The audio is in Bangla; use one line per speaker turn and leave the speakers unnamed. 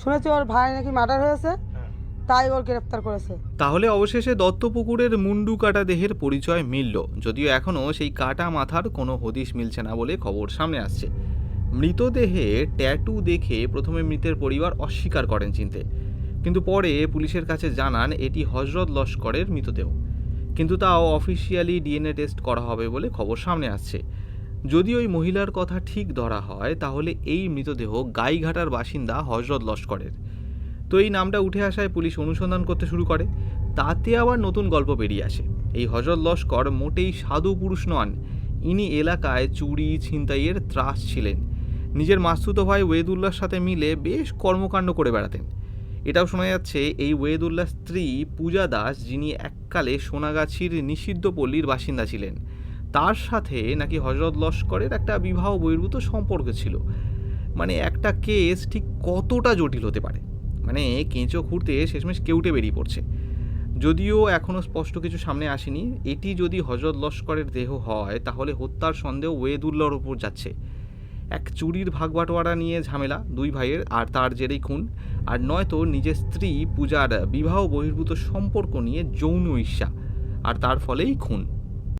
শুনেছি ওর ভাই নাকি মার্ডার হয়েছে, তাই ওর গ্রেফতার করেছে।
তাহলে অবশেষে দত্তপুকুরের মুন্ডু কাটা দেহের পরিচয় মিলল, যদিও এখনও সেই কাটা মাথার কোনো হদিশ মিলছে না বলে খবর সামনে আসছে। মৃতদেহে ট্যাটু দেখে প্রথমে মৃতের পরিবার অস্বীকার করেন চিনতে, কিন্তু পরে পুলিশের কাছে জানান এটি হজরত লস্করের মৃতদেহ। কিন্তু তাও অফিসিয়ালি ডিএনএ টেস্ট করা হবে বলে খবর সামনে আসছে। যদি ওই মহিলার কথা ঠিক ধরা হয়, তাহলে এই মৃতদেহ গাইঘাটার বাসিন্দা হজরত লস্করের। তো এই নামটা উঠে আসায় পুলিশ অনুসন্ধান করতে শুরু করে। তাতে আবার নতুন গল্প বেরিয়ে আসে। এই হজরত লস্কর মোটেই সাধু পুরুষ নন, ইনি এলাকায় চুরি ছিনতাইয়ের ত্রাস ছিলেন। নিজের মাসতুতো ভাই ওয়েদুল্লাহর সাথে মিলে বেশ কর্মকাণ্ড করে বেড়াতেন। এটাও শোনা যাচ্ছে এই ওয়েদুল্লাহর স্ত্রী পূজা দাস, যিনি এককালে সোনাগাছির নিষিদ্ধ পল্লীর বাসিন্দা ছিলেন, তার সাথে নাকি হজরত লস্করের একটা বিবাহ বহির্ভূত সম্পর্ক ছিল। মানে একটা কেস ঠিক কতটা জটিল হতে পারে, মানে কেঁচো খুঁড়তে শেষমেশ কেউটে বেরিয়ে পড়ছে। যদিও এখনও স্পষ্ট কিছু সামনে আসেনি। এটি যদি হজরত লস্করের দেহ হয়, তাহলে হত্যার সন্দেহ ওয়েদুল্লাহর উপর যাচ্ছে। এক চুরির ভাগবাটোয়ারা নিয়ে ঝামেলা দুই ভাইয়ের, আর তার জেরেই খুন। আর নয়তো নিজের স্ত্রী পূজার বিবাহ বহির্ভূত সম্পর্ক নিয়ে যৌন ঈর্ষা, আর তার ফলেই খুন।